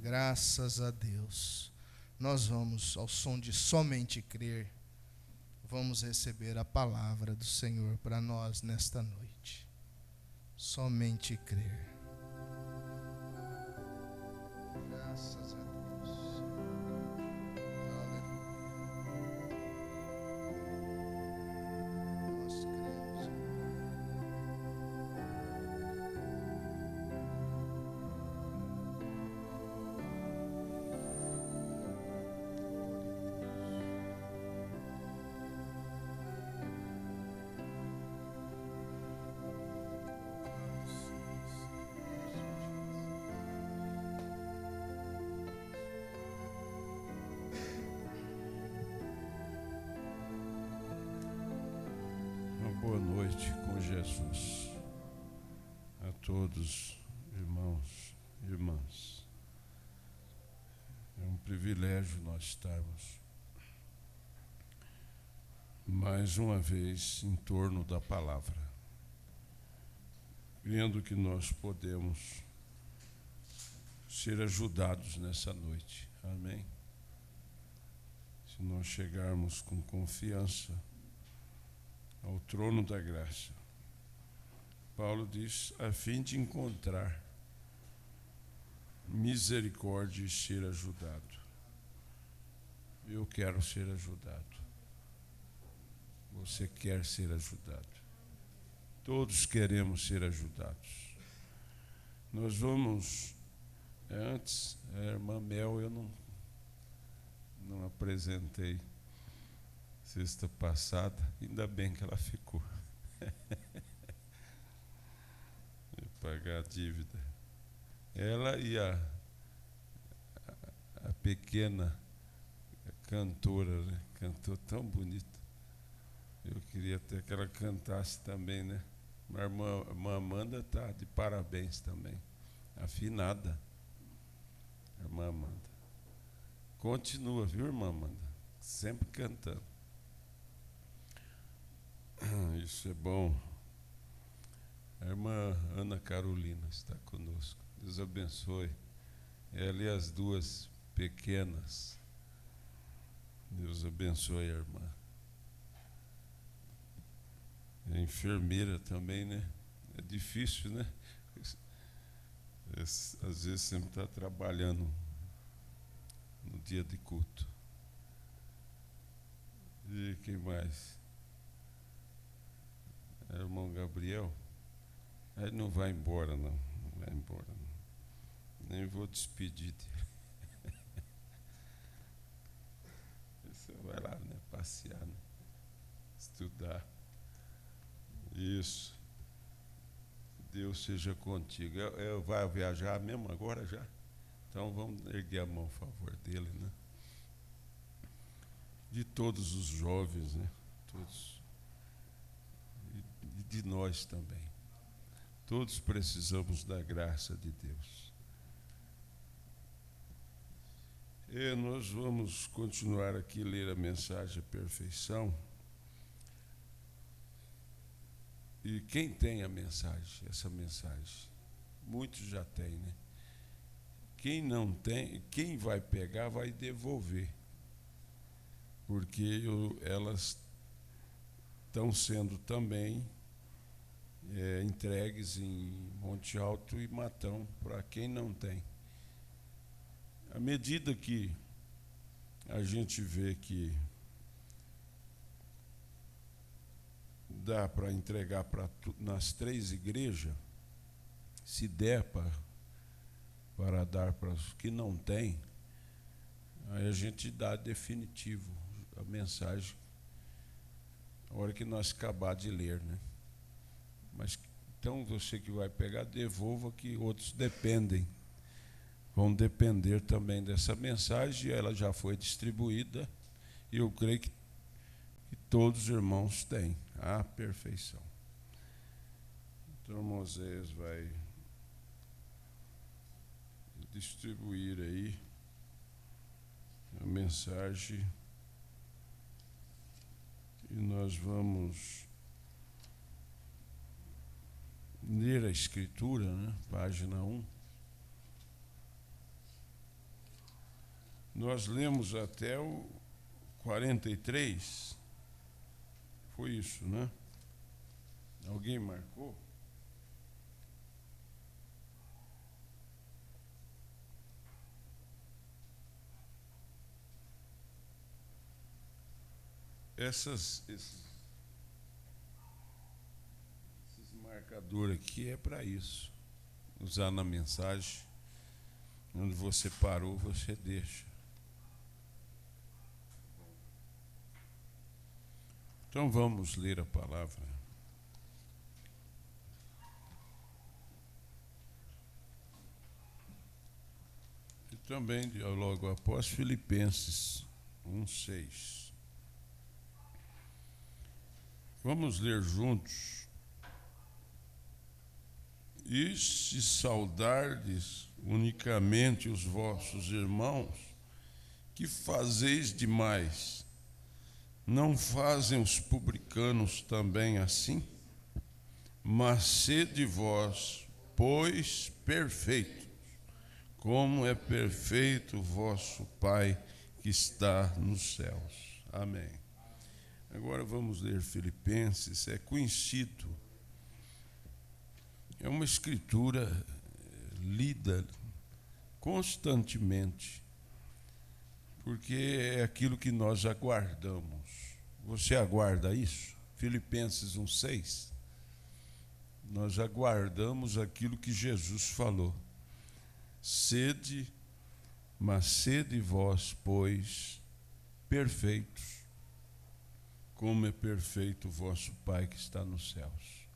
Graças a Deus. Nós vamos, ao som de somente crer, vamos receber a palavra do Senhor para nós nesta noite. Somente crer. Graças a Deus. Aleluia. Nós cremos. Boa noite com Jesus a todos, irmãos e irmãs. É um privilégio nós estarmos mais uma vez em torno da palavra, vendo que nós podemos ser ajudados nessa noite. Amém? Se nós chegarmos com confiança ao trono da graça. Paulo diz, a fim de encontrar misericórdia e ser ajudado. Eu quero ser ajudado. Você quer ser ajudado. Todos queremos ser ajudados. Nós vamos, antes, a irmã Mel, eu não apresentei sexta passada, ainda bem que ela ficou. Pagar a dívida. Ela e a pequena cantora, né? Cantou tão bonito. Eu queria até que ela cantasse também, né? A irmã Amanda está de parabéns também. Afinada. Irmã Amanda. Continua, viu, irmã Amanda? Sempre cantando. Isso é bom. A irmã Ana Carolina está conosco. Deus abençoe. Ela e as duas pequenas. Deus abençoe a irmã. É enfermeira também, né? É difícil, né? Às vezes sempre está trabalhando no dia de culto. E quem mais? Irmão Gabriel, ele não vai embora, não. Não vai embora, não. Nem vou despedir dele. Você vai lá, né? Passear, né? Estudar. Isso. Deus seja contigo. Eu vai viajar mesmo agora já? Então vamos erguer a mão a favor dele, né? De todos os jovens, né? Todos. E de nós também. Todos precisamos da graça de Deus. E nós vamos continuar aqui a ler a mensagem Perfeição. E quem tem a mensagem, essa mensagem? Muitos já têm, né? Quem não tem, quem vai pegar vai devolver. Porque elas estão sendo também entregues em Monte Alto e Matão para quem não tem. À medida que a gente vê que dá para entregar nas 3 igrejas, se der para dar para os que não têm, aí a gente dá definitivo a mensagem a hora que nós acabar de ler, né? Mas então você que vai pegar, devolva, que outros vão depender também dessa mensagem. Ela já foi distribuída e eu creio que todos os irmãos têm a perfeição. Então Moisés vai distribuir aí a mensagem e nós vamos ler a Escritura, né? Página 1. Nós lemos até o 43. Foi isso, né? Alguém marcou? Esses marcadores aqui é para isso. Usar na mensagem. Onde você parou, você deixa. Então vamos ler a palavra. E também, logo após, Filipenses 1:6. Vamos ler juntos. E se saudardes unicamente os vossos irmãos, que fazeis demais? Não fazem os publicanos também assim? Mas sede vós, pois, perfeitos, como é perfeito o vosso Pai que está nos céus. Amém. Agora vamos ler Filipenses, é conhecido. É uma escritura lida constantemente, porque é aquilo que nós aguardamos. Você aguarda isso? Filipenses 1:6. Nós aguardamos aquilo que Jesus falou. Mas sede vós, pois, perfeitos, como é perfeito o vosso Pai que está nos céus.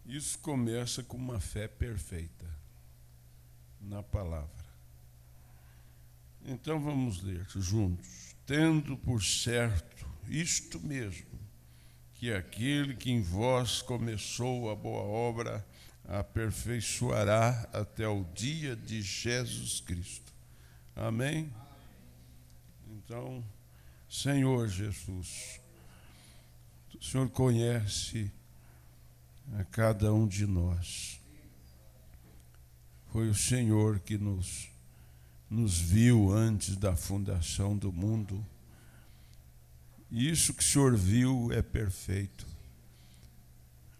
Isso começa com uma fé perfeita na palavra. Então vamos ler juntos. Tendo por certo isto mesmo, que aquele que em vós começou a boa obra aperfeiçoará até o dia de Jesus Cristo. Amém? Então, Senhor Jesus, o Senhor conhece a cada um de nós. Foi o Senhor que nos viu antes da fundação do mundo. E isso que o Senhor viu é perfeito,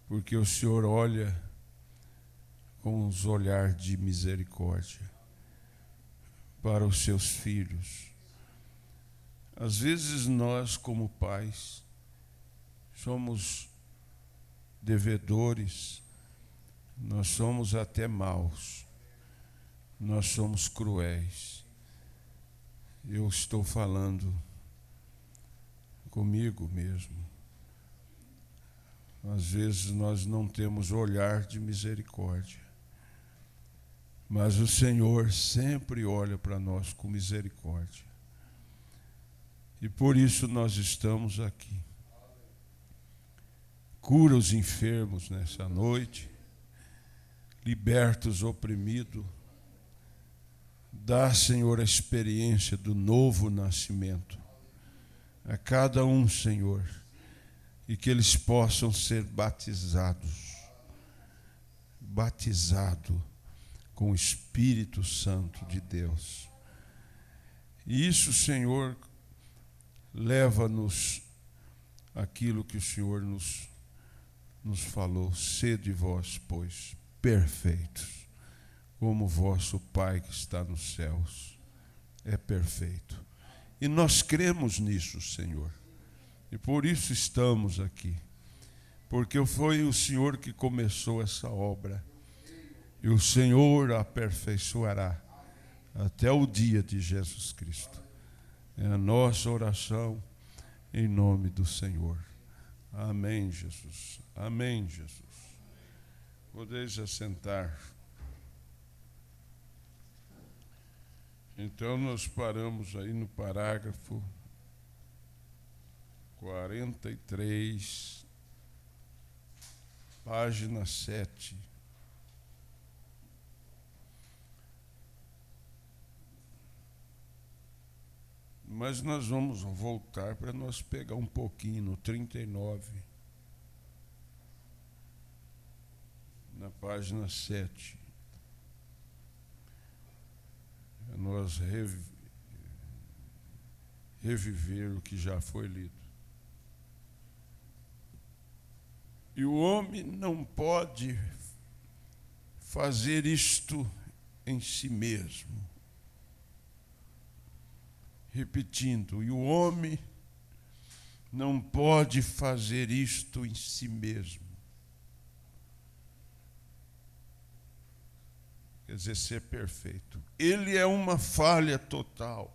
porque o Senhor olha com os olhares de misericórdia para os seus filhos. Às vezes nós, como pais, somos devedores, nós somos até maus, nós somos cruéis. Eu estou falando comigo mesmo. Às vezes nós não temos olhar de misericórdia, mas o Senhor sempre olha para nós com misericórdia. E por isso nós estamos aqui. Cura os enfermos nessa noite, liberta os oprimidos, dá, Senhor, a experiência do novo nascimento a cada um, Senhor, e que eles possam ser batizados com o Espírito Santo de Deus. E isso, Senhor, leva-nos àquilo que o Senhor nos falou. Sede vós, pois, perfeitos, como vosso Pai que está nos céus é perfeito. E nós cremos nisso, Senhor. E por isso estamos aqui. Porque foi o Senhor que começou essa obra. E o Senhor a aperfeiçoará até o dia de Jesus Cristo. É a nossa oração em nome do Senhor. Amém, Jesus. Amém, Jesus. Podeis assentar. Então nós paramos aí no parágrafo 43, página 7. Mas nós vamos voltar para nós pegar um pouquinho no 39, na página 7. Nós nós reviver o que já foi lido. E o homem não pode fazer isto em si mesmo. Repetindo, e o homem não pode fazer isto em si mesmo. Quer dizer, ser perfeito. Ele é uma falha total.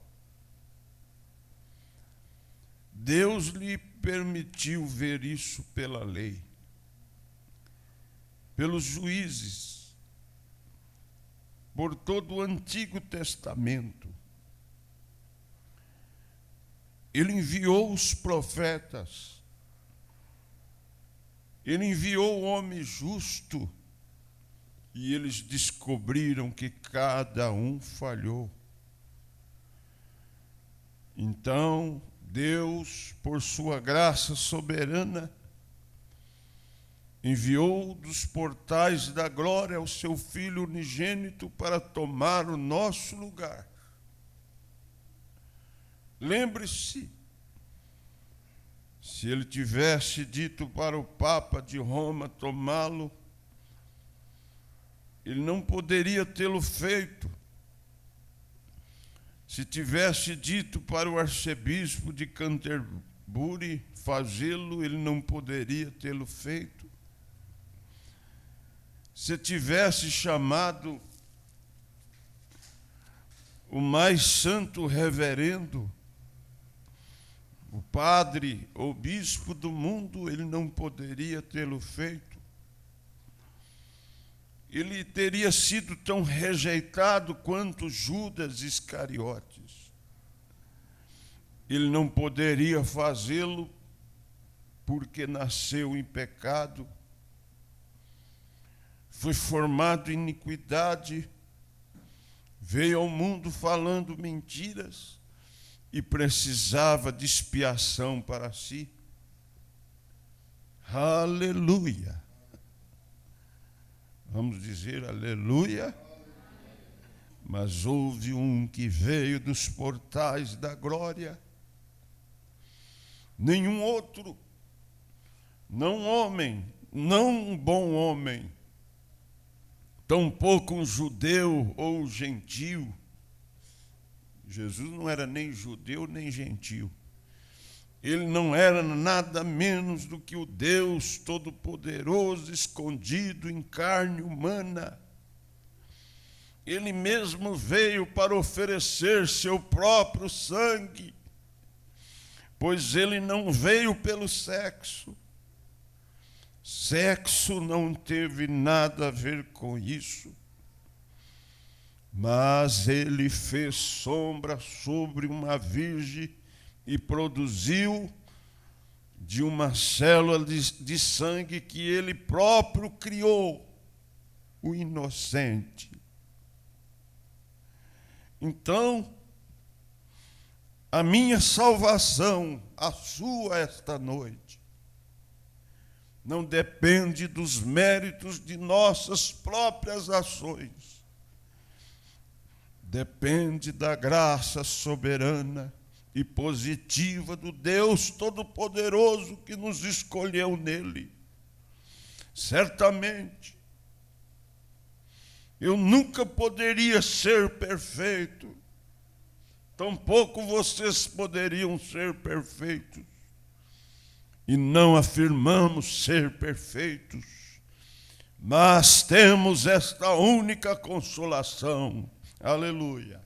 Deus lhe permitiu ver isso pela lei, pelos juízes, por todo o Antigo Testamento. Ele enviou os profetas, ele enviou o homem justo, e eles descobriram que cada um falhou. Então, Deus, por sua graça soberana, enviou dos portais da glória o seu Filho unigênito para tomar o nosso lugar. Lembre-se, se ele tivesse dito para o Papa de Roma tomá-lo, ele não poderia tê-lo feito. Se tivesse dito para o arcebispo de Canterbury fazê-lo, ele não poderia tê-lo feito. Se tivesse chamado o mais santo reverendo, o padre ou bispo do mundo, ele não poderia tê-lo feito. Ele teria sido tão rejeitado quanto Judas Iscariotes. Ele não poderia fazê-lo porque nasceu em pecado, foi formado em iniquidade, veio ao mundo falando mentiras e precisava de expiação para si. Aleluia! Vamos dizer aleluia? Mas houve um que veio dos portais da glória. Nenhum outro, não homem, não um bom homem, tampouco um judeu ou gentil. Jesus não era nem judeu nem gentil. Ele não era nada menos do que o Deus Todo-Poderoso escondido em carne humana. Ele mesmo veio para oferecer seu próprio sangue, pois ele não veio pelo sexo. Sexo não teve nada a ver com isso. Mas ele fez sombra sobre uma virgem e produziu de uma célula de sangue que ele próprio criou, o inocente. Então, a minha salvação, a sua esta noite, não depende dos méritos de nossas próprias ações. Depende da graça soberana e positiva do Deus Todo-Poderoso que nos escolheu nele. Certamente, eu nunca poderia ser perfeito, tampouco vocês poderiam ser perfeitos. E não afirmamos ser perfeitos, mas temos esta única consolação, aleluia,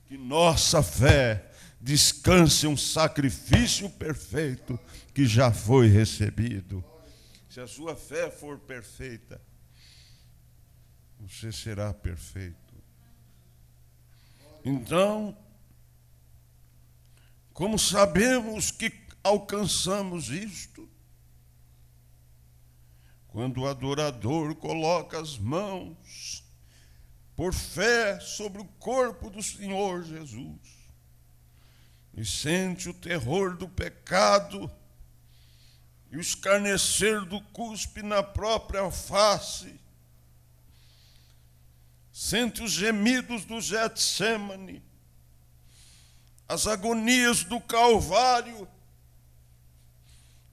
que nossa fé descanse um sacrifício perfeito que já foi recebido. Se a sua fé for perfeita, você será perfeito. Então, como sabemos que alcançamos isto? Quando o adorador coloca as mãos por fé sobre o corpo do Senhor Jesus e sente o terror do pecado e o escarnecer do cuspe na própria face, sente os gemidos do Getsêmani, as agonias do Calvário,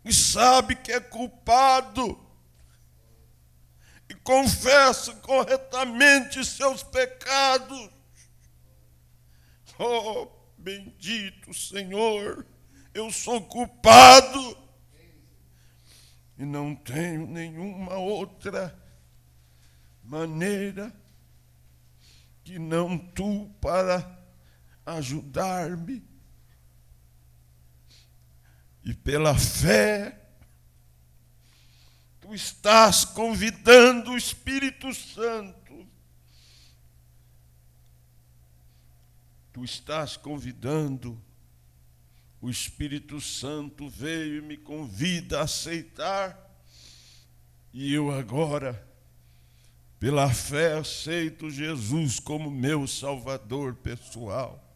e sabe que é culpado, e confessa corretamente seus pecados. Oh, bendito Senhor, eu sou culpado e não tenho nenhuma outra maneira que não tu para ajudar-me. E pela fé, tu estás convidando o Espírito Santo. Tu estás convidando, o Espírito Santo veio e me convida a aceitar. E eu agora, pela fé, aceito Jesus como meu Salvador pessoal.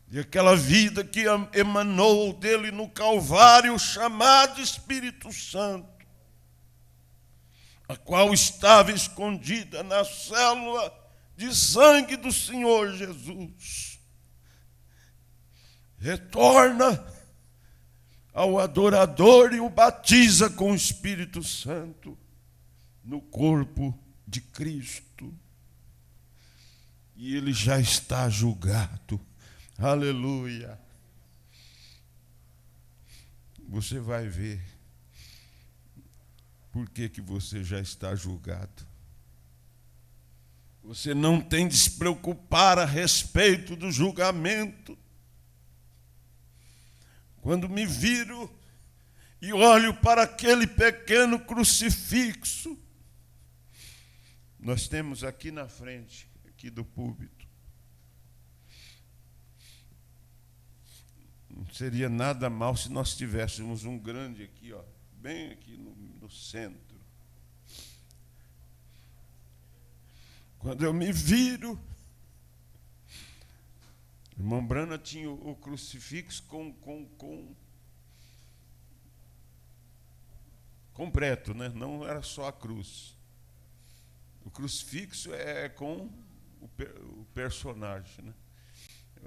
E aquela vida que emanou dele no Calvário, chamado Espírito Santo, a qual estava escondida na célula de sangue do Senhor Jesus, retorna ao adorador e o batiza com o Espírito Santo no corpo de Cristo. E ele já está julgado. Aleluia. Você vai ver por que você já está julgado. Você não tem de se preocupar a respeito do julgamento. Quando me viro e olho para aquele pequeno crucifixo, nós temos aqui na frente, aqui do púlpito, não seria nada mal se nós tivéssemos um grande aqui, ó, bem aqui no centro. Quando eu me viro, o irmão Brana tinha o crucifixo completo, né? Não era só a cruz. O crucifixo é com o personagem, né?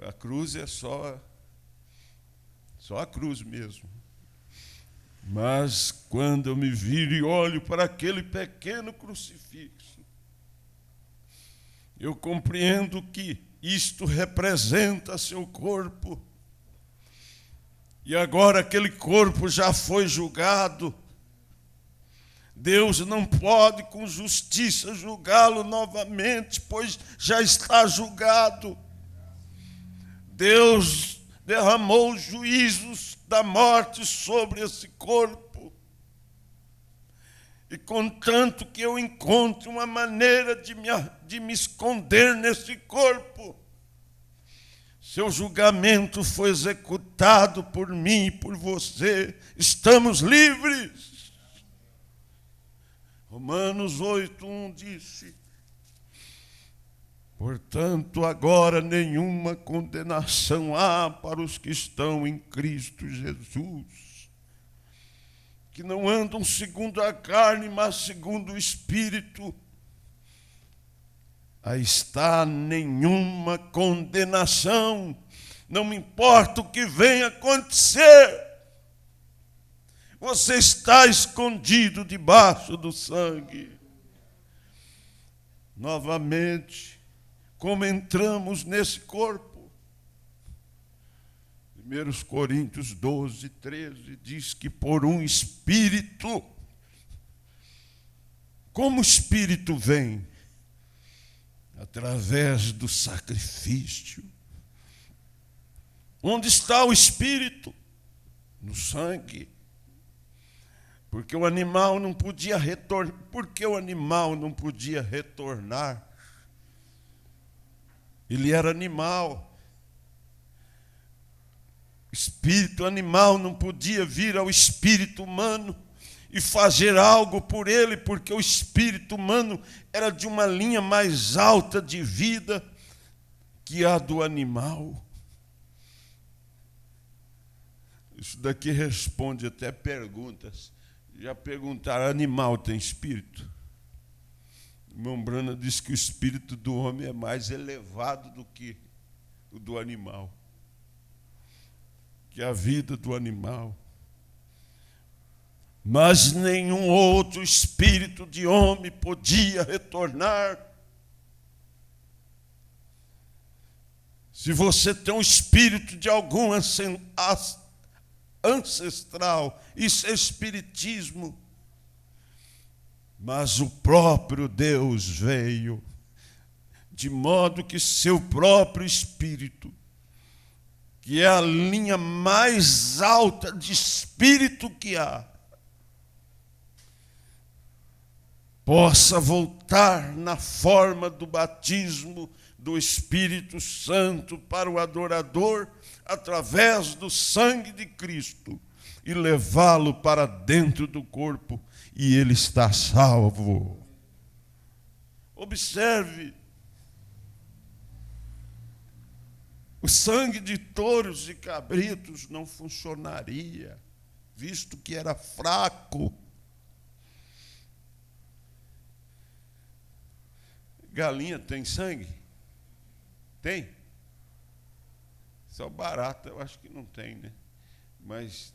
A cruz é só a cruz mesmo. Mas quando eu me viro e olho para aquele pequeno crucifixo, eu compreendo que isto representa seu corpo. E agora aquele corpo já foi julgado. Deus não pode com justiça julgá-lo novamente, pois já está julgado. Deus derramou os juízos da morte sobre esse corpo. E contanto que eu encontre uma maneira de me esconder nesse corpo, seu julgamento foi executado por mim e por você. Estamos livres. Romanos 8:1 disse: portanto, agora nenhuma condenação há para os que estão em Cristo Jesus, que não andam segundo a carne, mas segundo o Espírito. Aí está nenhuma condenação, não me importa o que venha acontecer, você está escondido debaixo do sangue. Novamente, como entramos nesse corpo? 1 Coríntios 12:13 diz que por um Espírito. Como o Espírito vem? Através do sacrifício. Onde está o Espírito? No sangue. Porque o animal não podia retornar. Por que o animal não podia retornar? Ele era animal. Espírito animal não podia vir ao espírito humano e fazer algo por ele, porque o espírito humano era de uma linha mais alta de vida que a do animal. Isso daqui responde até perguntas. Já perguntaram: animal tem espírito? O irmão Branham diz que o espírito do homem é mais elevado do que o do animal, que a vida do animal. Mas nenhum outro espírito de homem podia retornar. Se você tem um espírito de algum ancestral, isso é espiritismo. Mas o próprio Deus veio, de modo que seu próprio espírito, que é a linha mais alta de espírito que há, possa voltar na forma do batismo do Espírito Santo para o adorador, através do sangue de Cristo, e levá-lo para dentro do corpo, e ele está salvo. Observe, o sangue de touros e cabritos não funcionaria, visto que era fraco. Galinha tem sangue? Tem? Só barata, eu acho que não tem, né? Mas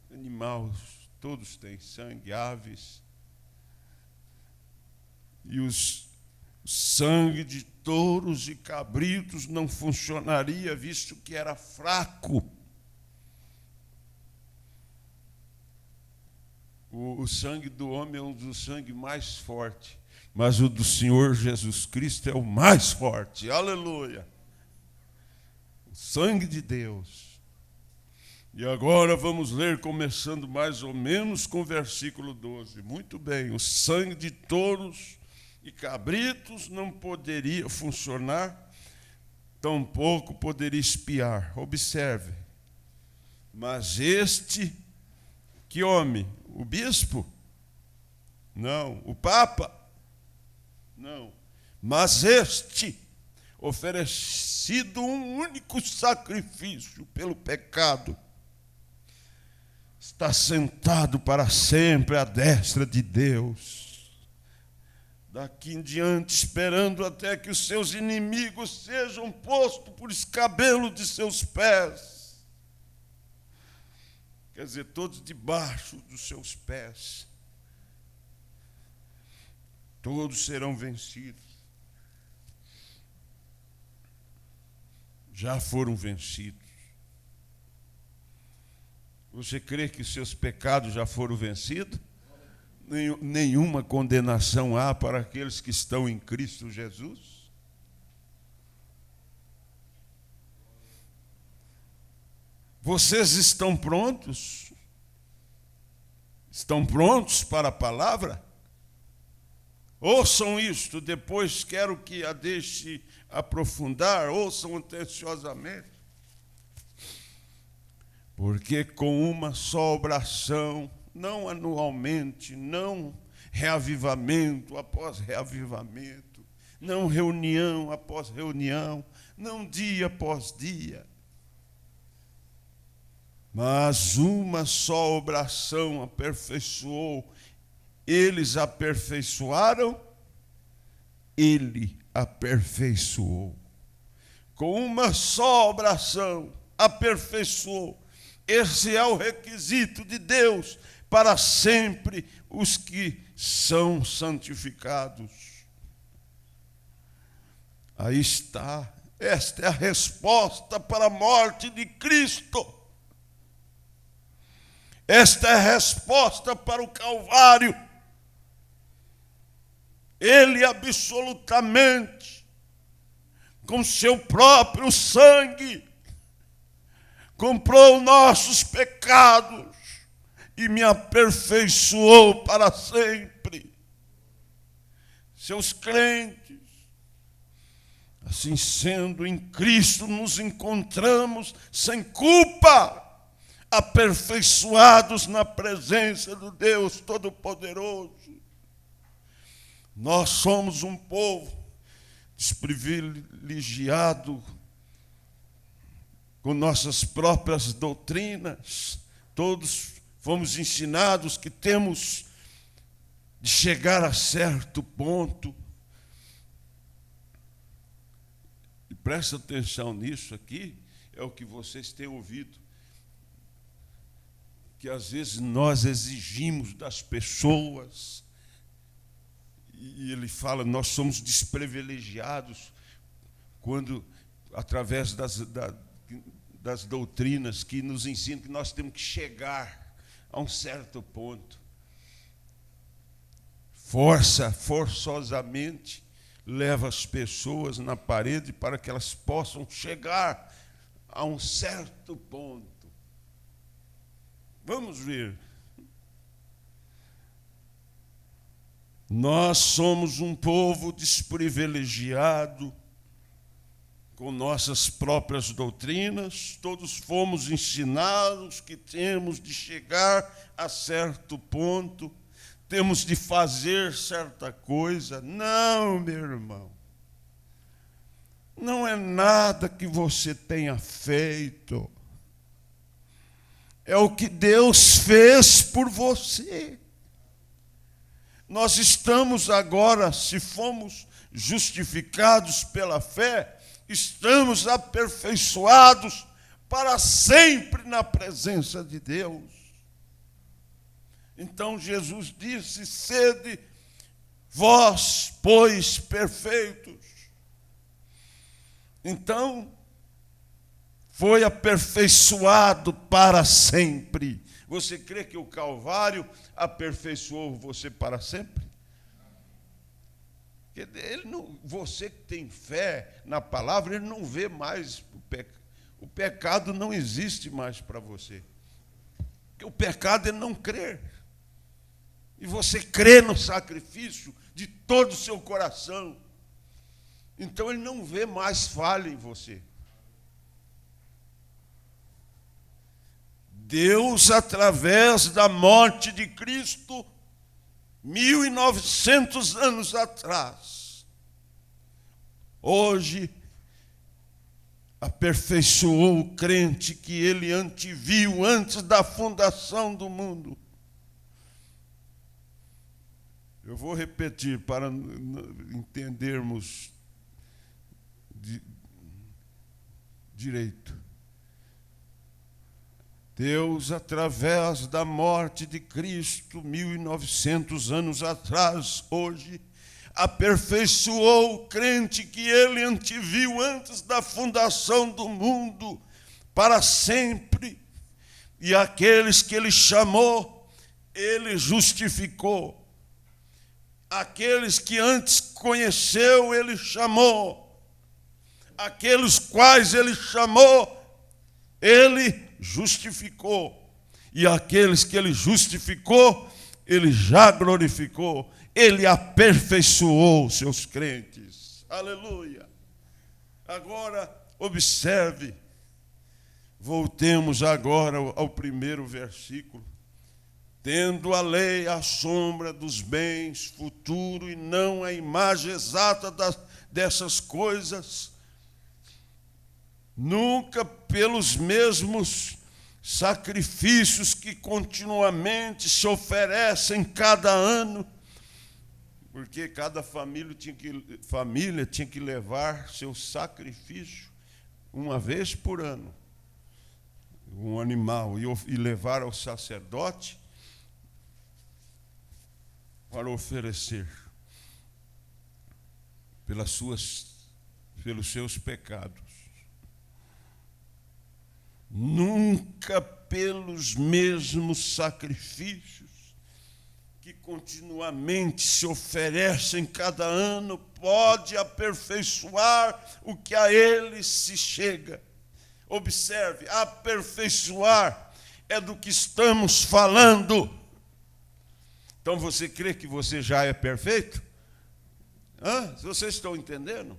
animais, todos têm sangue, aves. E o sangue de touros e cabritos não funcionaria, visto que era fraco. O sangue do homem é um dos sangues mais fortes, mas o do Senhor Jesus Cristo é o mais forte. Aleluia! O sangue de Deus. E agora vamos ler, começando mais ou menos com o versículo 12. Muito bem, o sangue de touros e cabritos não poderia funcionar, tampouco poderia espiar. Observe. Mas este, que homem? O bispo? Não. O papa? Não. Mas este, oferecido um único sacrifício pelo pecado, está sentado para sempre à destra de Deus, daqui em diante, esperando até que os seus inimigos sejam postos por escabelo de seus pés. Quer dizer, todos debaixo dos seus pés. Todos serão vencidos. Já foram vencidos. Você crê que os seus pecados já foram vencidos? Nenhuma condenação há para aqueles que estão em Cristo Jesus? Vocês estão prontos? Estão prontos para a palavra? Ouçam isto, depois quero que a deixe aprofundar, ouçam atenciosamente. Porque com uma só oração, não anualmente, não reavivamento após reavivamento, não reunião após reunião, não dia após dia, mas uma só oração aperfeiçoou. Eles aperfeiçoaram, ele aperfeiçoou. Com uma só oração, aperfeiçoou. Esse é o requisito de Deus para sempre os que são santificados. Aí está. Esta é a resposta para a morte de Cristo. Esta é a resposta para o Calvário. Ele absolutamente, com seu próprio sangue, comprou nossos pecados e me aperfeiçoou para sempre. Seus crentes, assim sendo, em Cristo nos encontramos sem culpa, aperfeiçoados na presença do Deus Todo-Poderoso. Nós somos um povo desprivilegiado com nossas próprias doutrinas. Todos fomos ensinados que temos de chegar a certo ponto. E presta atenção nisso aqui, é o que vocês têm ouvido, que às vezes nós exigimos das pessoas, e ele fala, nós somos desprivilegiados quando, através das doutrinas que nos ensinam que nós temos que chegar a um certo ponto. Forçosamente leva as pessoas na parede para que elas possam chegar a um certo ponto. Vamos ver. Nós somos um povo desprivilegiado com nossas próprias doutrinas, todos fomos ensinados que temos de chegar a certo ponto, temos de fazer certa coisa. Não, meu irmão. Não é nada que você tenha feito. É o que Deus fez por você. Nós estamos agora, se fomos justificados pela fé, estamos aperfeiçoados para sempre na presença de Deus. Então Jesus disse, sede vós, pois, perfeitos. Então, foi aperfeiçoado para sempre. Você crê que o Calvário aperfeiçoou você para sempre? Ele não, você que tem fé na palavra, ele não vê mais o pecado. O pecado não existe mais para você. Porque o pecado é não crer. E você crê no sacrifício de todo o seu coração. Então ele não vê mais falha em você. Deus, através da morte de Cristo, 1900 anos atrás, hoje, aperfeiçoou o crente que ele anteviu antes da fundação do mundo. Eu vou repetir para entendermos direito. Deus, através da morte de Cristo, 1900 anos atrás, hoje, aperfeiçoou o crente que ele anteviu antes da fundação do mundo, para sempre. E aqueles que ele chamou, ele justificou. Aqueles que antes conheceu, ele chamou. Aqueles quais ele chamou, ele justificou. E aqueles que ele justificou, ele já glorificou. Ele aperfeiçoou os seus crentes. Aleluia. Agora, observe. Voltemos agora ao primeiro versículo. Tendo a lei a sombra dos bens futuro e não a imagem exata dessas coisas, nunca pelos mesmos sacrifícios que continuamente se oferecem cada ano, porque cada família tinha que levar seu sacrifício uma vez por ano, um animal, e levar ao sacerdote para oferecer pelos seus pecados. Nunca pelos mesmos sacrifícios que continuamente se oferecem cada ano pode aperfeiçoar o que a ele se chega. Observe, aperfeiçoar é do que estamos falando. Então você crê que você já é perfeito? Vocês estão entendendo?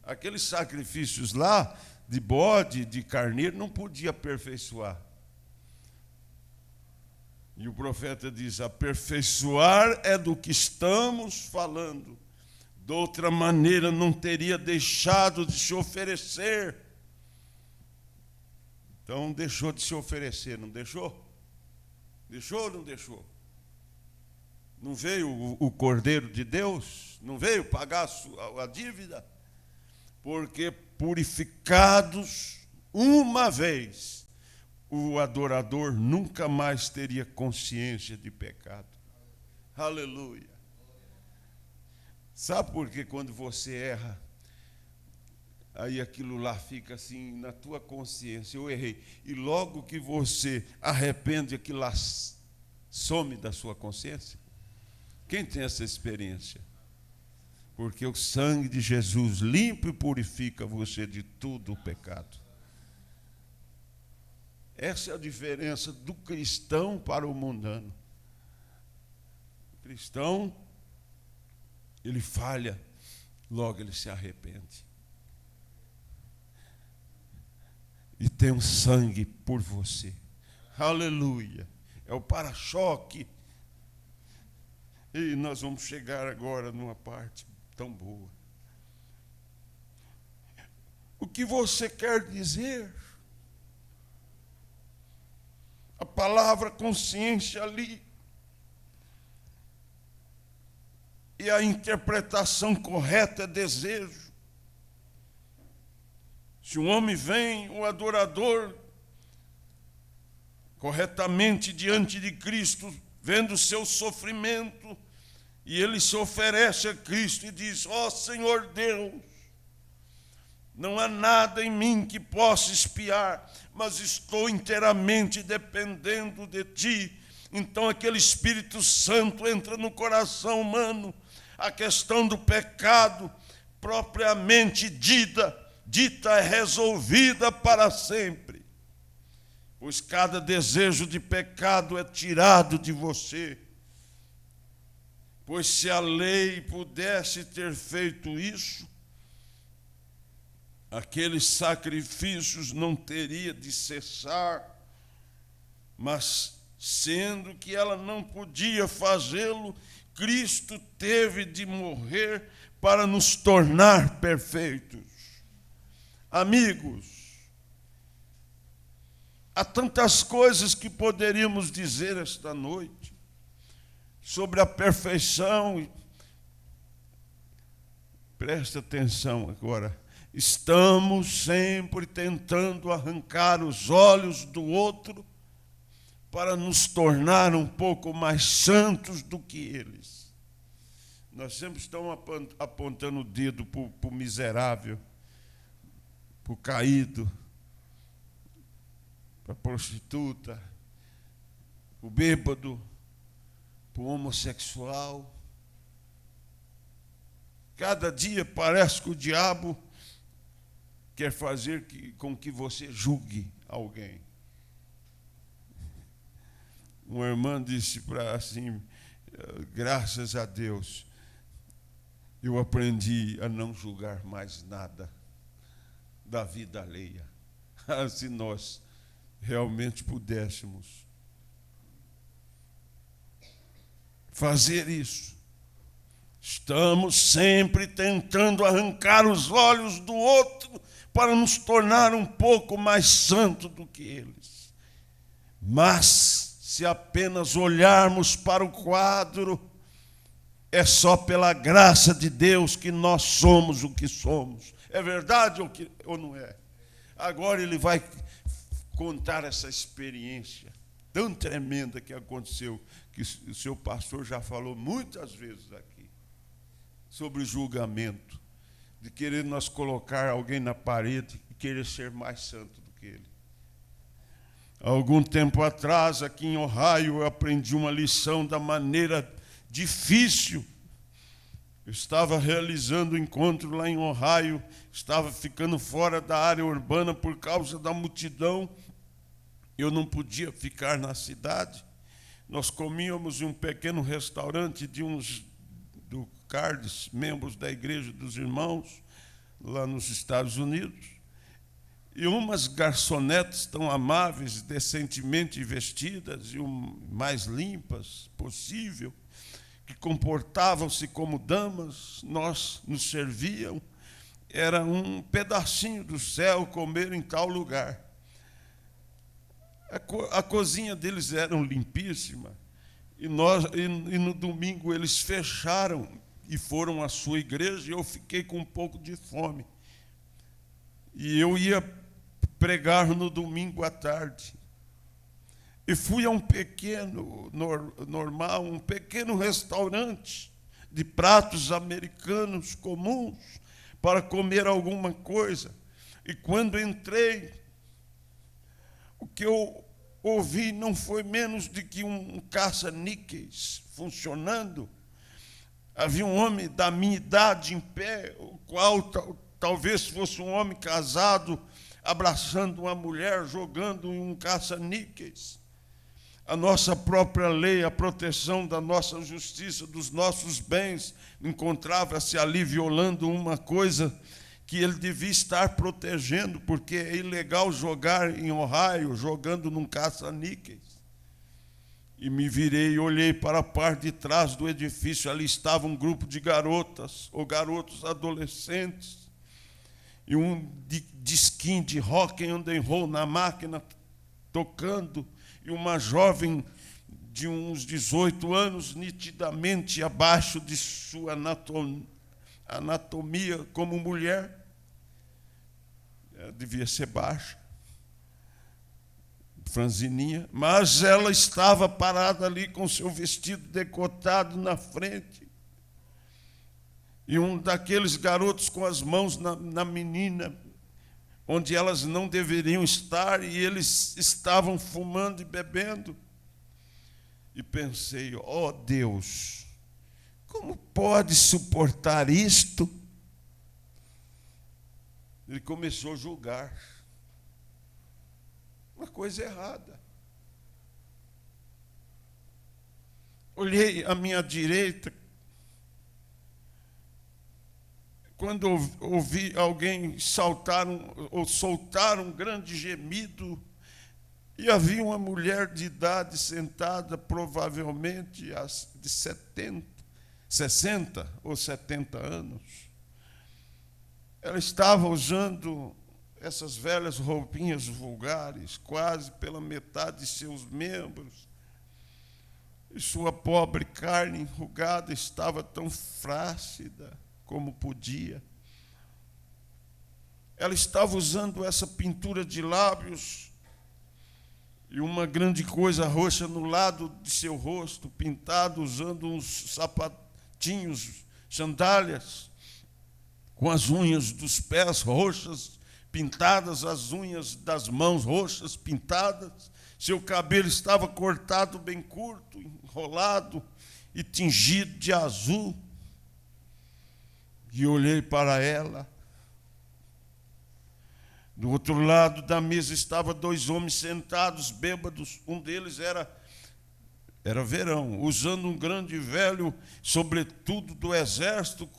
Aqueles sacrifícios lá, de bode, de carneiro, não podia aperfeiçoar. E o profeta diz, aperfeiçoar é do que estamos falando. De outra maneira, não teria deixado de se oferecer. Então, deixou de se oferecer, não deixou? Deixou ou não deixou? Não veio o Cordeiro de Deus? Não veio pagar a dívida? Porque purificados uma vez, o adorador nunca mais teria consciência de pecado. Aleluia. Sabe por que quando você erra, aí aquilo lá fica assim na tua consciência, eu errei. E logo que você arrepende, aquilo lá some da sua consciência? Quem tem essa experiência? Porque o sangue de Jesus limpa e purifica você de todo o pecado. Essa é a diferença do cristão para o mundano. O cristão, ele falha, logo ele se arrepende. E tem um sangue por você. Aleluia. É o para-choque. E nós vamos chegar agora numa parte tão boa. O que você quer dizer? A palavra consciência ali. E a interpretação correta é desejo. Se um homem vem, o adorador, corretamente diante de Cristo, vendo o seu sofrimento, e ele se oferece a Cristo e diz: ó Senhor Deus, não há nada em mim que possa expiar, mas estou inteiramente dependendo de Ti. Então aquele Espírito Santo entra no coração humano, a questão do pecado, propriamente dita é resolvida para sempre. Pois cada desejo de pecado é tirado de você. Pois se a lei pudesse ter feito isso, aqueles sacrifícios não teria de cessar, mas sendo que ela não podia fazê-lo, Cristo teve de morrer para nos tornar perfeitos. Amigos, há tantas coisas que poderíamos dizer esta noite sobre a perfeição. Presta atenção agora. Estamos sempre tentando arrancar os olhos do outro para nos tornar um pouco mais santos do que eles. Nós sempre estamos apontando o dedo para o miserável, para o caído, para a prostituta, para o bêbado, para o homossexual. Cada dia parece que o diabo quer fazer com que você julgue alguém. Uma irmã disse para assim: graças a Deus, eu aprendi a não julgar mais nada da vida alheia. Se nós realmente pudéssemos fazer isso. Estamos sempre tentando arrancar os olhos do outro para nos tornar um pouco mais santo do que eles. Mas, se apenas olharmos para o quadro, é só pela graça de Deus que nós somos o que somos. É verdade ou não é? Agora ele vai contar essa experiência tão tremenda que aconteceu, que o seu pastor já falou muitas vezes aqui, sobre o julgamento, de querer nós colocar alguém na parede e querer ser mais santo do que ele. Há algum tempo atrás, aqui em Ohio, eu aprendi uma lição da maneira difícil. Eu estava realizando um encontro lá em Ohio, estava ficando fora da área urbana por causa da multidão. Eu não podia ficar na cidade. Nós comíamos em um pequeno restaurante de uns do Cardes, membros da Igreja dos Irmãos, lá nos Estados Unidos. E umas garçonetes tão amáveis, decentemente vestidas e mais limpas possível, que comportavam-se como damas, nos serviam. Era um pedacinho do céu comer em tal lugar. A cozinha deles era limpíssima. E no domingo eles fecharam e foram à sua igreja, e eu fiquei com um pouco de fome. E eu ia pregar no domingo à tarde. E fui a um pequeno, um pequeno restaurante de pratos americanos comuns para comer alguma coisa. E quando entrei, o que eu ouvi não foi menos do que um caça-níqueis funcionando. Havia um homem da minha idade em pé, o qual talvez fosse um homem casado, abraçando uma mulher, jogando um caça-níqueis. A nossa própria lei, a proteção da nossa justiça, dos nossos bens, encontrava-se ali violando uma coisa que ele devia estar protegendo, porque é ilegal jogar em Ohio, jogando num caça-níqueis. E me virei e olhei para a parte de trás do edifício. Ali estava um grupo de garotas, ou garotos adolescentes, e um disquinho de rock and roll na máquina, tocando, e uma jovem de uns 18 anos, nitidamente abaixo de sua anatomia como mulher. Ela devia ser baixa, franzininha, mas ela estava parada ali com seu vestido decotado na frente. E um daqueles garotos com as mãos na menina, onde elas não deveriam estar, e eles estavam fumando e bebendo. E pensei, ó Deus, como pode suportar isto? Ele começou a julgar. Uma coisa errada. Olhei à minha direita, quando ouvi alguém soltar um grande gemido, e havia uma mulher de idade sentada, provavelmente de 60 ou 70 anos. Ela estava usando essas velhas roupinhas vulgares, quase pela metade de seus membros, e sua pobre carne enrugada estava tão flácida como podia. Ela estava usando essa pintura de lábios e uma grande coisa roxa no lado de seu rosto, pintado, usando uns sapatinhos, sandálias, com as unhas dos pés roxas, pintadas, as unhas das mãos roxas, pintadas. Seu cabelo estava cortado bem curto, enrolado e tingido de azul. E olhei para ela. Do outro lado da mesa estavam dois homens sentados, bêbados. Um deles era verão, usando um grande velho sobretudo do exército,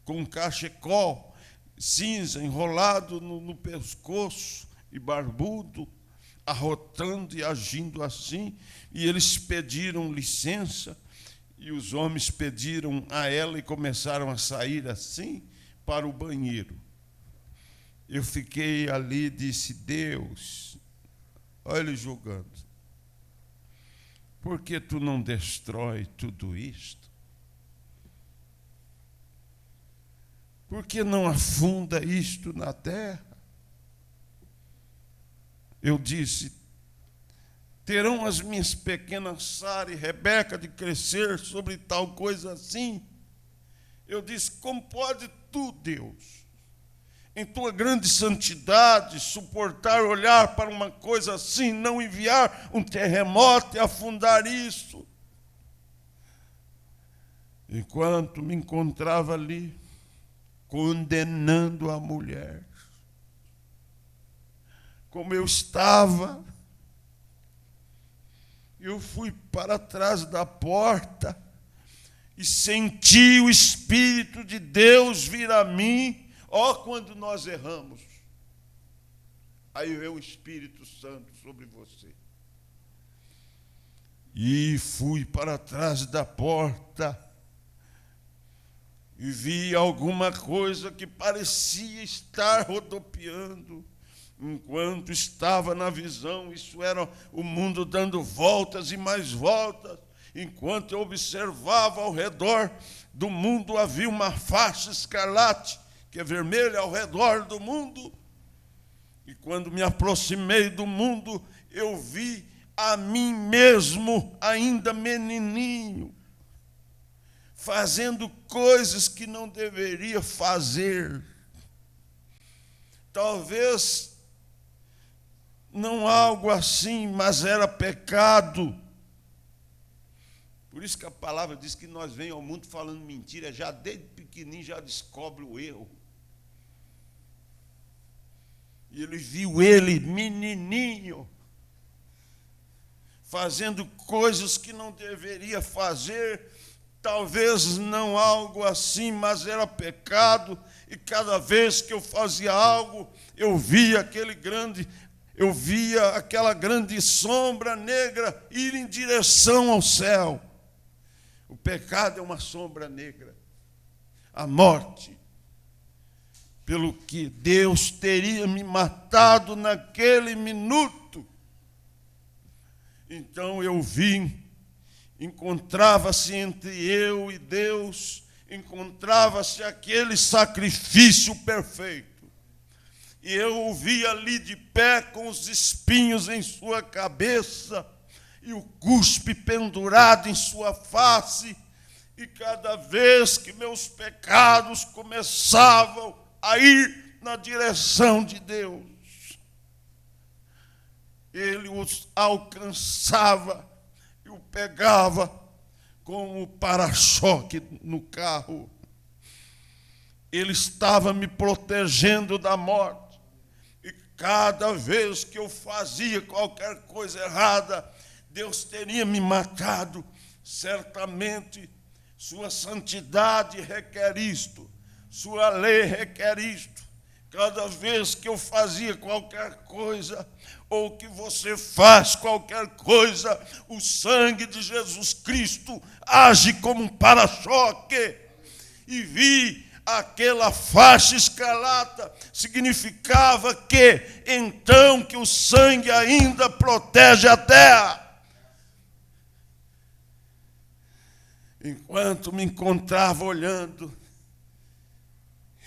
com um cachecol cinza enrolado no pescoço e barbudo, arrotando e agindo assim. E eles pediram licença, e os homens pediram a ela e começaram a sair assim para o banheiro. Eu fiquei ali e disse, Deus, olha ele julgando, por que tu não destrói tudo isto? Por que não afunda isto na terra? Eu disse, terão as minhas pequenas Sara e Rebeca de crescer sobre tal coisa assim? Eu disse, como pode tu, Deus, em tua grande santidade, suportar olhar para uma coisa assim, não enviar um terremoto e afundar isso? Enquanto me encontrava ali, condenando a mulher, como eu estava, eu fui para trás da porta e senti o Espírito de Deus vir a mim. Ó, quando nós erramos, aí veio o Espírito Santo sobre você. E fui para trás da porta e vi alguma coisa que parecia estar rodopiando. Enquanto estava na visão, isso era o mundo dando voltas e mais voltas, enquanto eu observava ao redor do mundo, havia uma faixa escarlate, que é vermelha, ao redor do mundo. E quando me aproximei do mundo, eu vi a mim mesmo, ainda menininho, fazendo coisas que não deveria fazer. Talvez não algo assim, mas era pecado. Por isso que a palavra diz que nós vem ao mundo falando mentira, já desde pequenininho já descobre o erro. E ele viu ele, menininho, fazendo coisas que não deveria fazer, talvez não algo assim, mas era pecado, e cada vez que eu fazia algo, eu via aquela grande sombra negra ir em direção ao céu. O pecado é uma sombra negra, a morte, pelo que Deus teria me matado naquele minuto. Então eu vim, encontrava-se entre eu e Deus, encontrava-se aquele sacrifício perfeito. E eu o vi ali de pé, com os espinhos em sua cabeça, e o cuspe pendurado em sua face, e cada vez que meus pecados começavam a ir na direção de Deus, ele os alcançava e o pegava como o para-choque no carro. Ele estava me protegendo da morte. E cada vez que eu fazia qualquer coisa errada, Deus teria me matado. Certamente, sua santidade requer isto, sua lei requer isto. Cada vez que eu fazia qualquer coisa, ou que você faz qualquer coisa, o sangue de Jesus Cristo age como um para-choque. E vi aquela faixa escarlata, significava que então que o sangue ainda protege a terra. Enquanto me encontrava olhando,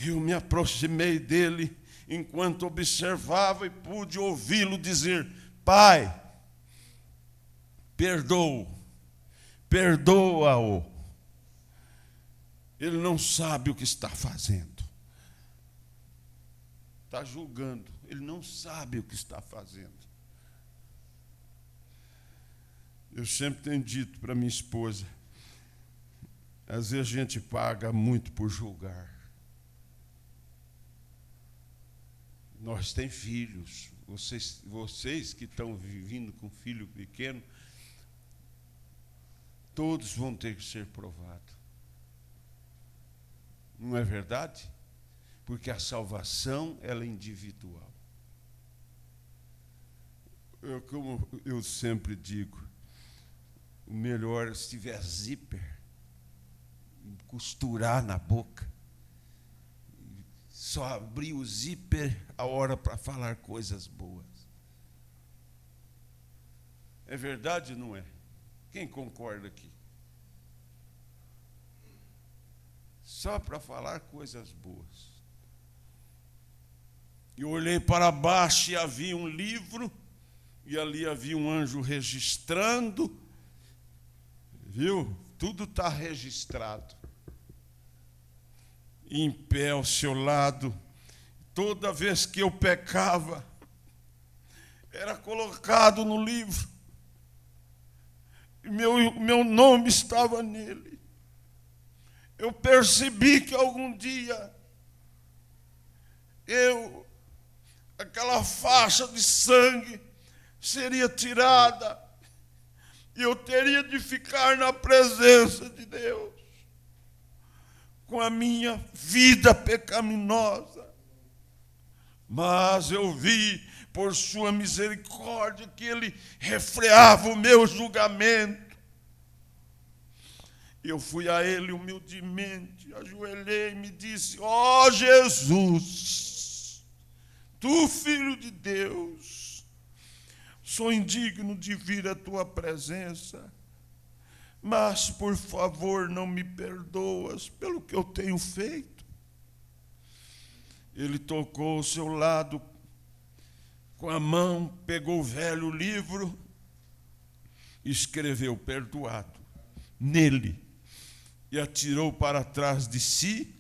eu me aproximei dele, enquanto observava, e pude ouvi-lo dizer: Pai, perdoa-o. Ele não sabe o que está fazendo. Está julgando, ele não sabe o que está fazendo. Eu sempre tenho dito para minha esposa, às vezes a gente paga muito por julgar. Nós temos filhos, vocês que estão vivendo com filho pequeno, todos vão ter que ser provados. Não é verdade? Porque a salvação, ela é individual. Como eu sempre digo, o melhor é se tiver zíper, costurar na boca. Só abrir o zíper a hora para falar coisas boas. É verdade ou não é? Quem concorda aqui? Só para falar coisas boas. Eu olhei para baixo e havia um livro, e ali havia um anjo registrando. Viu? Tudo está registrado. Em pé ao seu lado, toda vez que eu pecava, era colocado no livro, e meu nome estava nele. Eu percebi que algum dia, aquela faixa de sangue seria tirada, e eu teria de ficar na presença de Deus, com a minha vida pecaminosa. Mas eu vi, por sua misericórdia, que ele refreava o meu julgamento. Eu fui a ele humildemente, ajoelhei e me disse: ó Jesus, tu, Filho de Deus, sou indigno de vir à tua presença, mas, por favor, não me perdoas pelo que eu tenho feito. Ele tocou o seu lado com a mão, pegou o velho livro, escreveu perdoado nele e atirou para trás de si,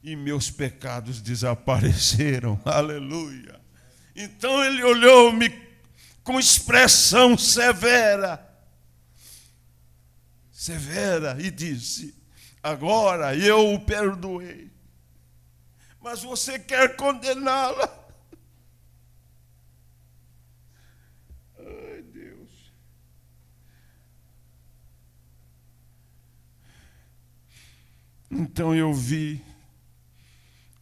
e meus pecados desapareceram. Aleluia! Então ele olhou-me com expressão severa, e disse: agora eu o perdoei, mas você quer condená-la? Ai, Deus. Então eu vi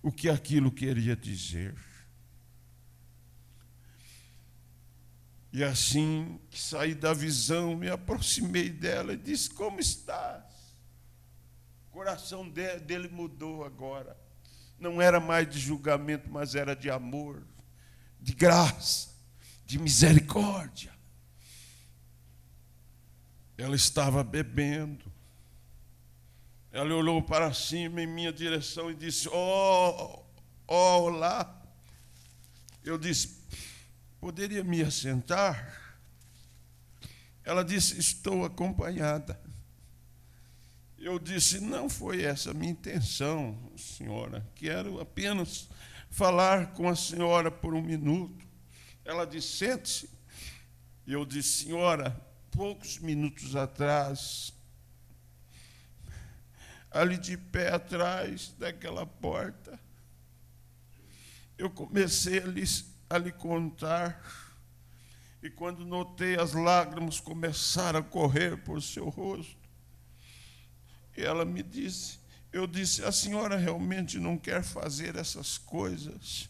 o que aquilo queria dizer. E assim que saí da visão, me aproximei dela e disse: como estás? O coração dele mudou agora. Não era mais de julgamento, mas era de amor, de graça, de misericórdia. Ela estava bebendo. Ela olhou para cima em minha direção e disse: olá. Eu disse: poderia me assentar? Ela disse: estou acompanhada. Eu disse: não foi essa a minha intenção, senhora. Quero apenas falar com a senhora por um minuto. Ela disse: sente-se. E eu disse: senhora, poucos minutos atrás, ali de pé atrás daquela porta, eu comecei a lhe contar, e quando notei, as lágrimas começaram a correr por seu rosto. E ela me disse, eu disse: a senhora realmente não quer fazer essas coisas?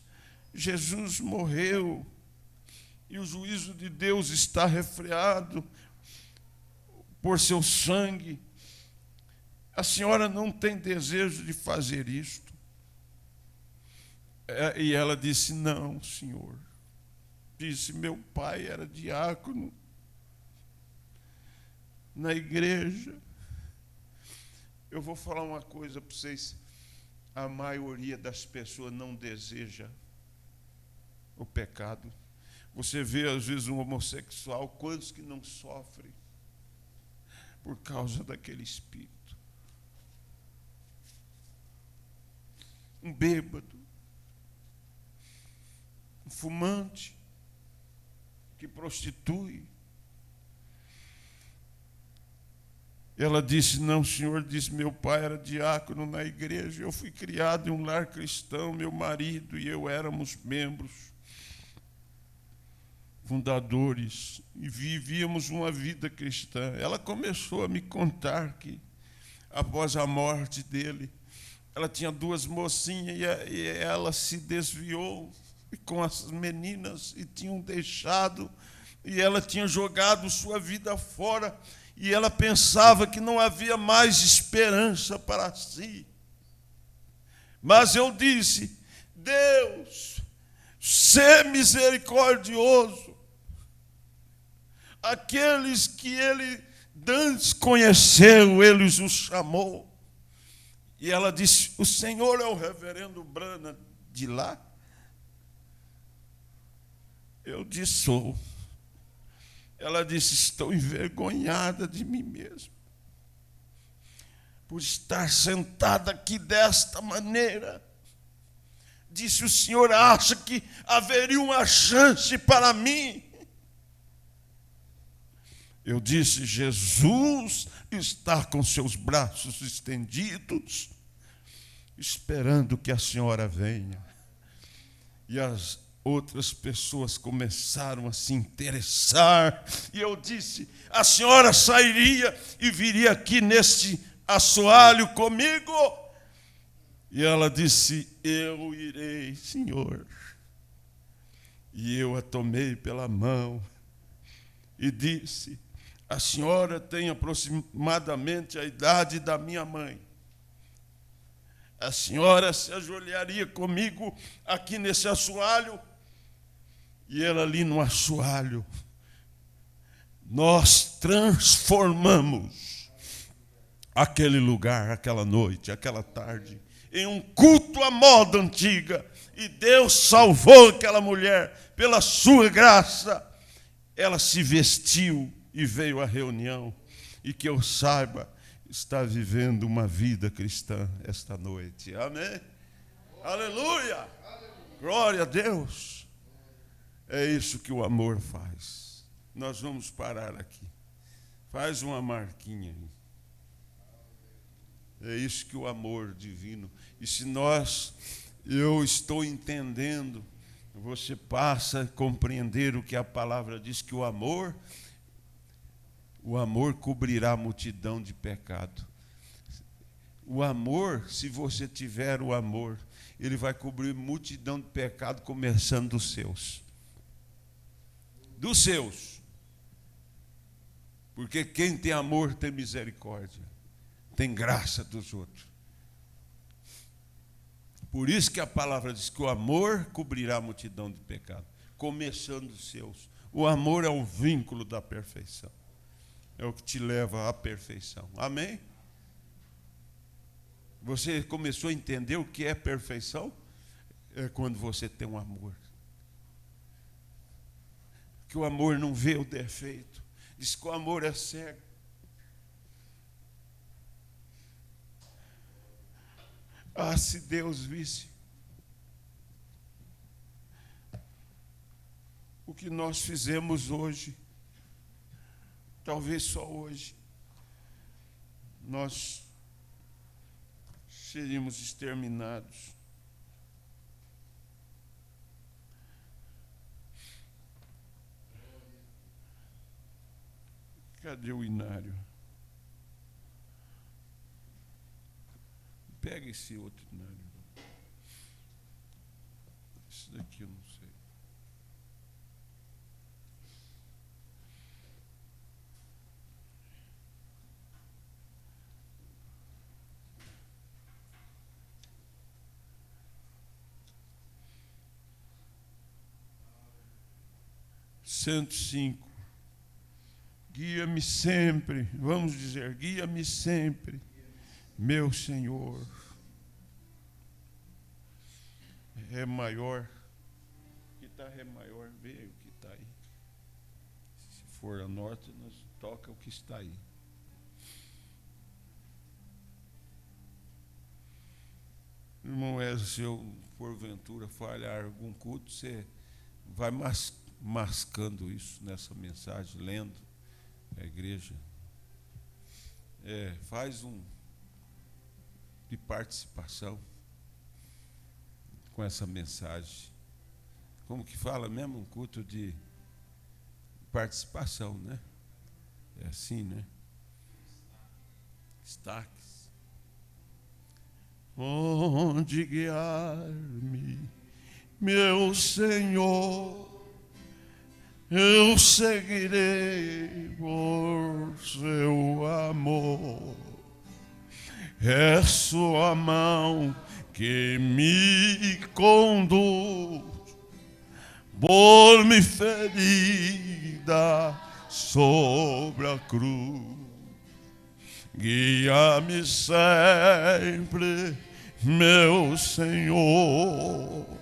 Jesus morreu e o juízo de Deus está refreado por seu sangue. A senhora não tem desejo de fazer isto? E ela disse: não, senhor. Disse: meu pai era diácono na igreja. Eu vou falar uma coisa para vocês: a maioria das pessoas não deseja o pecado. Você vê, às vezes, um homossexual, quantos que não sofrem por causa daquele espírito? Um bêbado, um fumante, que prostitui. Ela disse: não, senhor, disse, meu pai era diácono na igreja, eu fui criado em um lar cristão, meu marido e eu éramos membros fundadores e vivíamos uma vida cristã. Ela começou a me contar que, após a morte dele, ela tinha duas mocinhas e ela se desviou com as meninas e tinham deixado, e ela tinha jogado sua vida fora, e ela pensava que não havia mais esperança para si. Mas eu disse: Deus, sê misericordioso. Aqueles que ele antes conheceu, ele os chamou. E ela disse: o senhor é o reverendo Brana de lá? Eu disse: sou. Ela disse: estou envergonhada de mim mesma por estar sentada aqui desta maneira. Disse: o senhor acha que haveria uma chance para mim? Eu disse: Jesus está com seus braços estendidos, esperando que a senhora venha. E as outras pessoas começaram a se interessar, e eu disse: a senhora sairia e viria aqui neste assoalho comigo? E ela disse: eu irei, senhor. E eu a tomei pela mão e disse: a senhora tem aproximadamente a idade da minha mãe. A senhora se ajoelharia comigo aqui nesse assoalho? E ela ali no assoalho nós transformamos aquele lugar, aquela noite, aquela tarde, em um culto à moda antiga. E Deus salvou aquela mulher pela sua graça. Ela se vestiu e veio à reunião. E que eu saiba, está vivendo uma vida cristã esta noite. Amém? Aleluia! Glória a Deus! É isso que o amor faz. Nós vamos parar aqui. Faz uma marquinha aí. É isso que o amor divino. E se eu estou entendendo, você passa a compreender o que a palavra diz, que o amor cobrirá a multidão de pecado. O amor, se você tiver o amor, ele vai cobrir multidão de pecado, começando dos seus. Dos seus. Porque quem tem amor tem misericórdia, tem graça dos outros. Por isso que a palavra diz que o amor cobrirá a multidão de pecado, começando dos seus. O amor é o vínculo da perfeição. É o que te leva à perfeição. Amém? Você começou a entender o que é perfeição? É quando você tem um amor. Que o amor não vê o defeito. Diz que o amor é cego. Ah, se Deus visse o que nós fizemos hoje, talvez só hoje, nós seríamos exterminados. Cadê o Inário? Pega esse outro Inário. Esse daqui eu não sei. Cento e 105. Guia-me sempre, vamos dizer, guia-me sempre, meu Senhor. Ré maior. Que está Ré maior, vê o que está aí. Se for a norte, nós toca o que está aí. Irmão, se eu porventura falhar algum culto, você vai mascando isso nessa mensagem, lendo a igreja. Faz de participação com essa mensagem. Como que fala mesmo? Um culto de participação, né? É assim, né? Destaques. Onde guiar-me, meu Senhor, eu seguirei por seu amor. É sua mão que me conduz por me ferida sobre a cruz. Guia-me sempre, meu Senhor.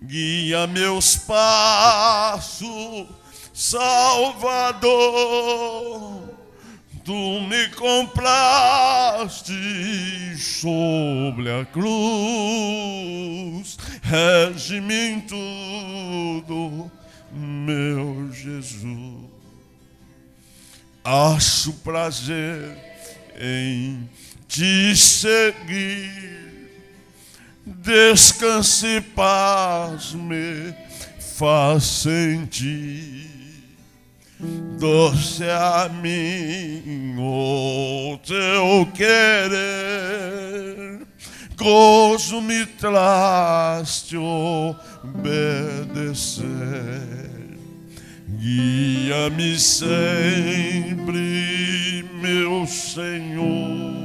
Guia meus passos, Salvador. Tu me compraste sobre a cruz, rege-me em tudo, meu Jesus. Acho prazer em te seguir, descanse e paz me faz sentir. Doce a mim o teu querer, gozo me traz te obedecer. Guia-me sempre, meu Senhor.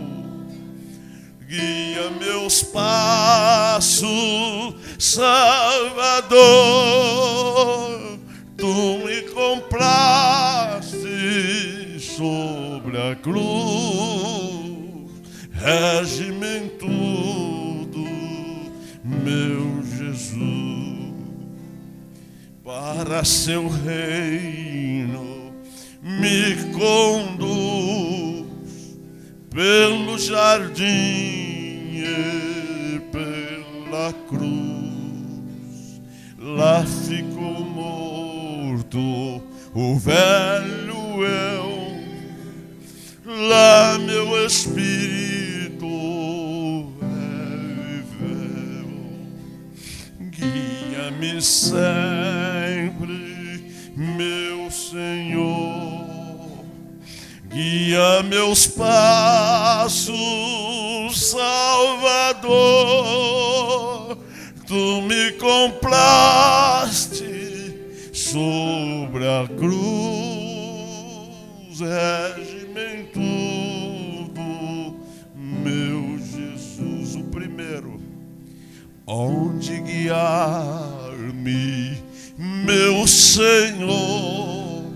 Guia meus passos, Salvador. Tu me compraste a cruz, rege-me em tudo, meu Jesus. Para seu reino me conduz pelo jardim e pela cruz. Lá ficou morto o velho eu, lá meu espírito reviveu. Guia-me sempre, meu Senhor, guia meus passos, Salvador. Tu me compraste sobre a cruz, rege-me em tudo, meu Jesus. O primeiro, onde guiar-me, meu Senhor,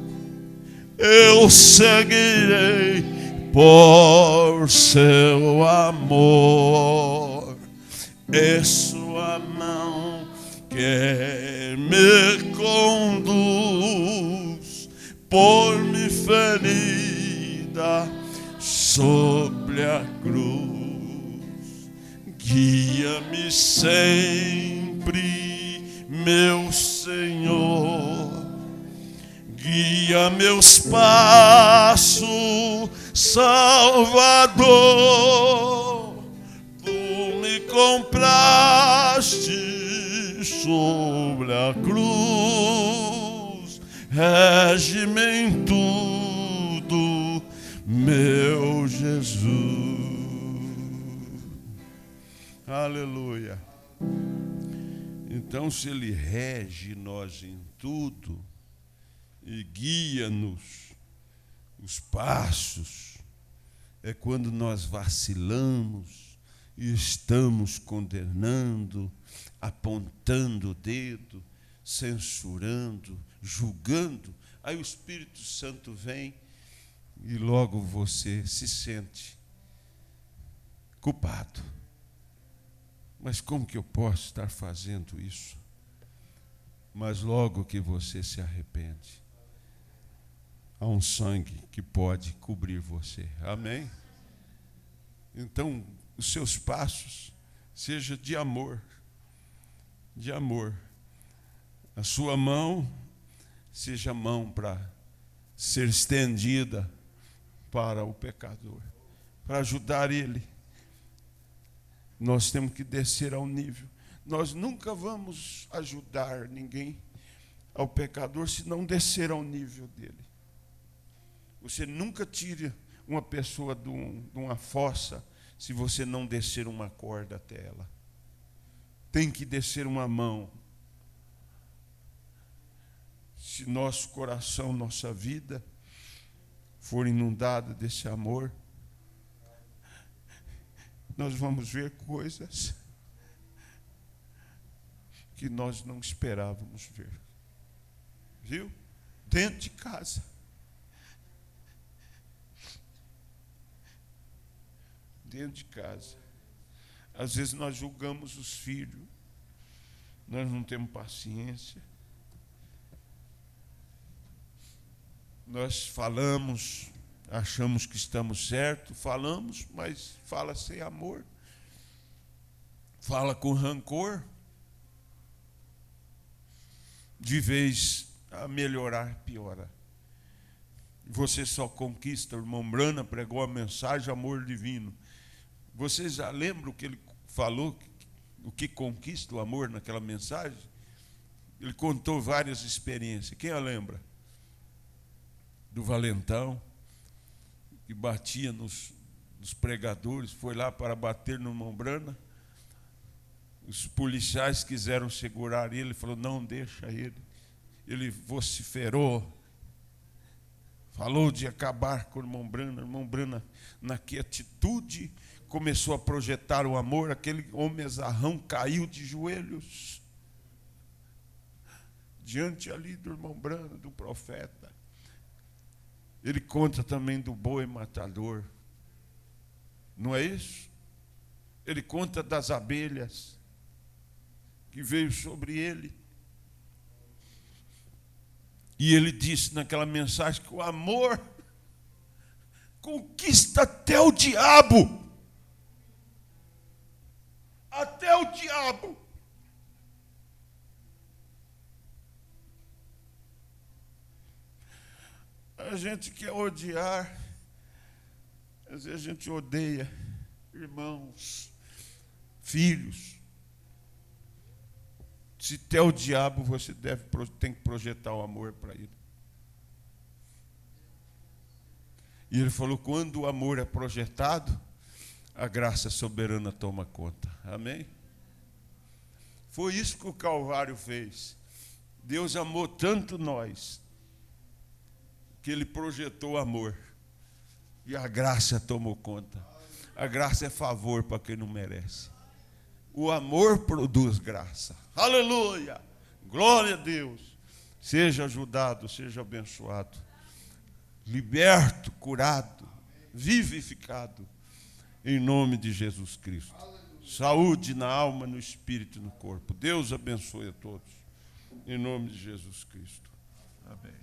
eu seguirei por seu amor. É sua mão que me conduz, por-me ferida sobre a cruz. Guia-me sempre, meu Senhor, guia meus passos, Salvador. Tu me compraste sobre a cruz, rege-me em tudo, meu Jesus. Aleluia. Então, se Ele rege nós em tudo e guia-nos os passos, é quando nós vacilamos e estamos condenando, apontando o dedo, censurando, julgando. Aí o Espírito Santo vem e logo você se sente culpado. Mas como que eu posso estar fazendo isso? Mas logo que você se arrepende, há um sangue que pode cobrir você. Amém? Então, os seus passos seja de amor, de amor. A sua mão seja mão para ser estendida para o pecador, para ajudar ele. Nós temos que descer ao nível. Nós nunca vamos ajudar ninguém, ao pecador, se não descer ao nível dele. Você nunca tira uma pessoa de uma fossa se você não descer uma corda até ela. Tem que descer uma mão. Se nosso coração, nossa vida for inundada desse amor, nós vamos ver coisas que nós não esperávamos ver. Viu? Dentro de casa. Dentro de casa. Às vezes nós julgamos os filhos, nós não temos paciência. Nós falamos, achamos que estamos certos, falamos, mas fala sem amor. Fala com rancor. De vez a melhorar, piora. Você só conquista, o irmão Brana pregou a mensagem amor divino. Vocês já lembram o que ele falou, o que conquista o amor naquela mensagem? Ele contou várias experiências. Quem a lembra? Do valentão, que batia nos pregadores, foi lá para bater no irmão Brana. Os policiais quiseram segurar ele, falou, não, deixa ele. Ele vociferou, falou de acabar com o irmão Brana. O irmão Brana, naquela atitude, começou a projetar o amor. Aquele homem azarrão caiu de joelhos diante ali do irmão Brana, do profeta. Ele conta também do boi matador. Não é isso? Ele conta das abelhas que veio sobre ele. E ele disse naquela mensagem que o amor conquista até o diabo. Até o diabo. A gente quer odiar, às vezes a gente odeia irmãos, filhos. Se até o diabo você tem que projetar o amor para ele. E ele falou, quando o amor é projetado, a graça soberana toma conta. Amém? Foi isso que o Calvário fez. Deus amou tanto nós, que ele projetou amor. E a graça tomou conta. A graça é favor para quem não merece. O amor produz graça. Aleluia! Glória a Deus! Seja ajudado, seja abençoado. Liberto, curado, vivificado. Em nome de Jesus Cristo. Saúde na alma, no espírito e no corpo. Deus abençoe a todos. Em nome de Jesus Cristo. Amém.